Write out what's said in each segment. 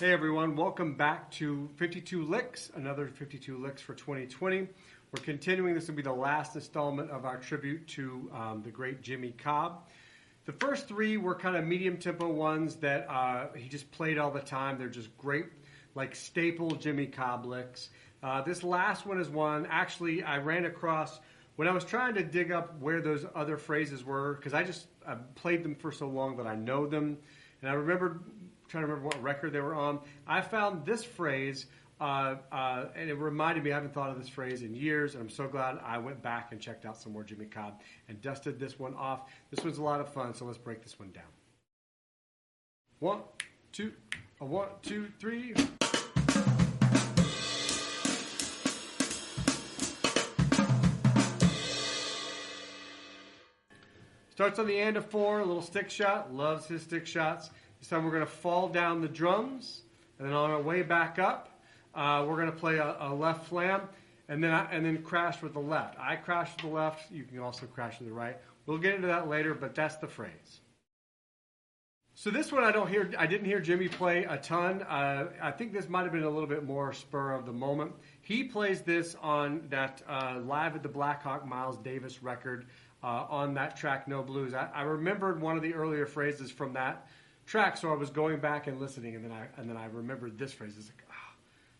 Hey everyone, welcome back to 52 Licks, another 52 Licks for 2020. We're continuing, this will be the last installment of our tribute to the great Jimmy Cobb. The first three were kind of medium tempo ones that he just played all the time. They're just great, like staple Jimmy Cobb licks. This last one is one, actually I ran across, when I was trying to dig up where those other phrases were, because I played them for so long that I know them, and I trying to remember what record they were on. I found this phrase, and it reminded me, I haven't thought of this phrase in years, and I'm so glad I went back and checked out some more Jimmy Cobb and dusted this one off. This one's a lot of fun, so let's break this one down. 1, 2, 1, 2, 3. Starts on the end of 4, a little stick shot, loves his stick shots. This time we're going to fall down the drums, and then on our way back up, we're going to play a left flam, and then crash with the left. I crash with the left. You can also crash with the right. We'll get into that later, but that's the phrase. So this one I didn't hear Jimmy play a ton. I think this might have been a little bit more spur of the moment. He plays this on that Live at the Blackhawk Miles Davis record on that track, No Blues. I remembered one of the earlier phrases from that track, so I was going back and listening, and then I remembered this phrase. It's like,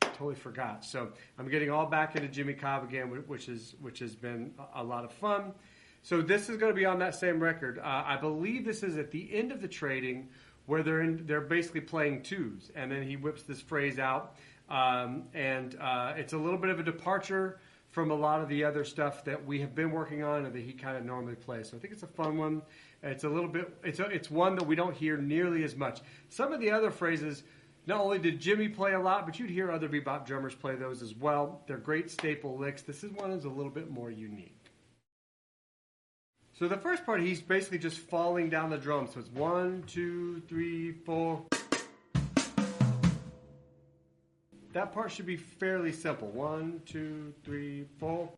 I totally forgot. So I'm getting all back into Jimmy Cobb again, which has been a lot of fun. So this is going to be on that same record. I believe this is at the end of the trading, where they're basically playing twos, and then he whips this phrase out, and it's a little bit of a departure from a lot of the other stuff that we have been working on and that he kind of normally plays. So I think it's a fun one. It's a little bit, it's one that we don't hear nearly as much. Some of the other phrases, not only did Jimmy play a lot, but you'd hear other bebop drummers play those as well. They're great staple licks. This is one that's a little bit more unique. So the first part, he's basically just falling down the drum. So it's 1, 2, 3, 4. That part should be fairly simple. 1, 2, 3, 4.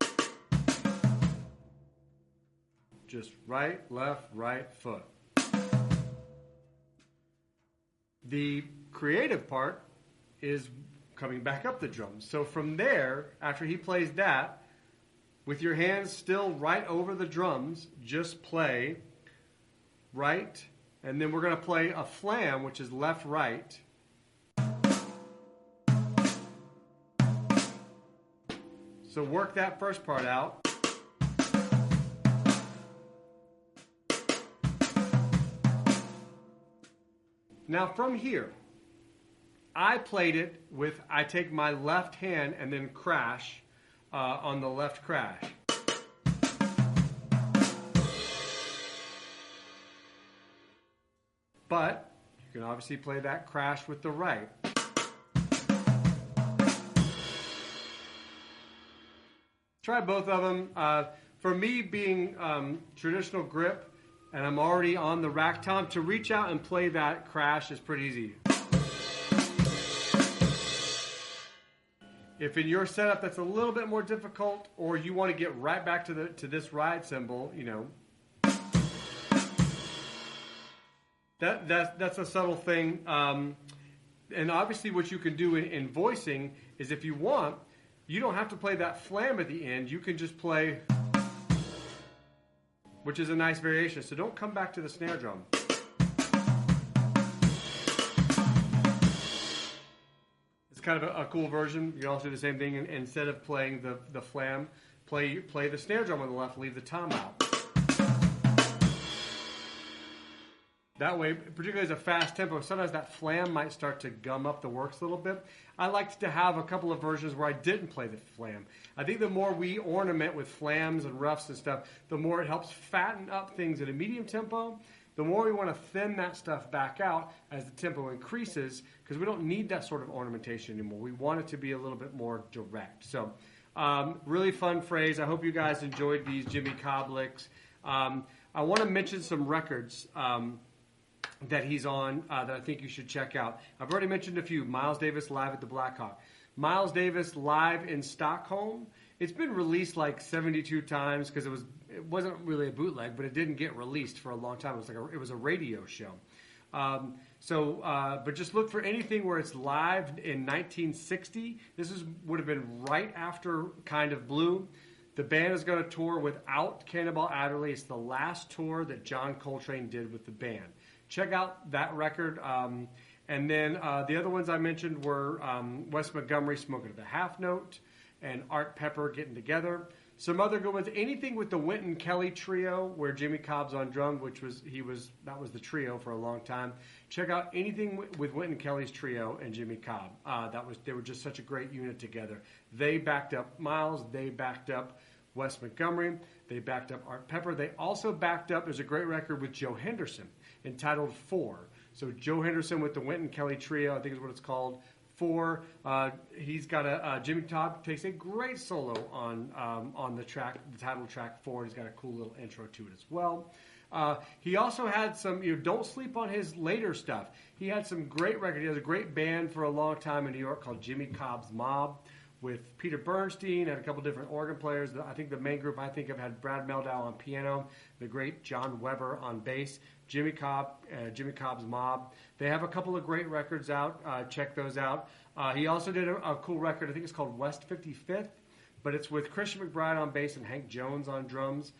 Just right, left, right foot. The creative part is coming back up the drums. So from there, after he plays that, with your hands still right over the drums, just play right, and then we're going to play a flam, which is left, right. So work that first part out. Now from here, I played it with, I take my left hand and then crash on the left crash. But you can obviously play that crash with the right. Try both of them. For me, being traditional grip, and I'm already on the rack tom, to reach out and play that crash is pretty easy. If in your setup that's a little bit more difficult, or you want to get right back to this ride cymbal, you know, that's a subtle thing. And obviously, what you can do in voicing is, if you want, you don't have to play that flam at the end. You can just play, which is a nice variation. So don't come back to the snare drum. It's kind of a cool version. You can also do the same thing. And instead of playing the flam, play the snare drum on the left, leave the tom out. That way, particularly as a fast tempo, sometimes that flam might start to gum up the works a little bit. I like to have a couple of versions where I didn't play the flam. I think the more we ornament with flams and roughs and stuff, the more it helps fatten up things at a medium tempo. The more we want to thin that stuff back out as the tempo increases, because we don't need that sort of ornamentation anymore. We want it to be a little bit more direct. So, really fun phrase. I hope you guys enjoyed these Jimmy Cobb licks. I want to mention some records that he's on that I think you should check out. I've already mentioned a few. Miles Davis Live at the Blackhawk. Miles Davis Live in Stockholm. It's been released like 72 times because it wasn't really a bootleg, but it didn't get released for a long time. It was a radio show. So, but just look for anything where it's live in 1960. Would have been right after Kind of Blue. The band is going to tour without Cannonball Adderley. It's the last tour that John Coltrane did with the band. Check out that record. And then the other ones I mentioned were Wes Montgomery Smoking at the Half Note and Art Pepper Getting Together. Some other good ones. Anything with the Wynton Kelly Trio, where Jimmy Cobb's on drum, that was the trio for a long time. Check out anything with Wynton Kelly's trio and Jimmy Cobb. They were just such a great unit together. They backed up Miles. They backed up Wes Montgomery. They backed up Art Pepper. They also backed up. There's a great record with Joe Henderson entitled Four. So Joe Henderson with the Wynton Kelly Trio, I think is what it's called. Four. He's got Jimmy Cobb takes a great solo on the track, the title track Four. He's got a cool little intro to it as well. He also had some, don't sleep on his later stuff. He had some great records. He has a great band for a long time in New York called Jimmy Cobb's Mob with Peter Bernstein and a couple different organ players. I think the main group had Brad Meldow on piano, the great John Weber on bass, Jimmy Cobb's Mob. They have a couple of great records out. Check those out. He also did a cool record. I think it's called West 55th, but it's with Christian McBride on bass and Hank Jones on drums.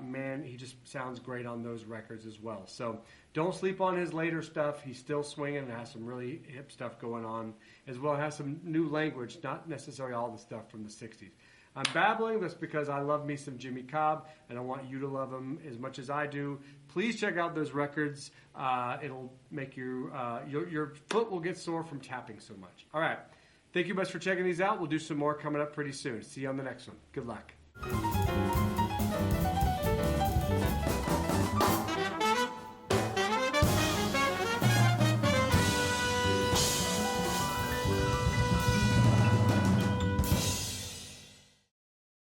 Man, he just sounds great on those records as well. So don't sleep on his later stuff. He's still swinging and has some really hip stuff going on as well. It has some new language, not necessarily all the stuff from the 60s. I'm babbling. That's because I love me some Jimmy Cobb, and I want you to love him as much as I do. Please check out those records. It'll make your foot will get sore from tapping so much. All right. Thank you much for checking these out. We'll do some more coming up pretty soon. See you on the next one. Good luck.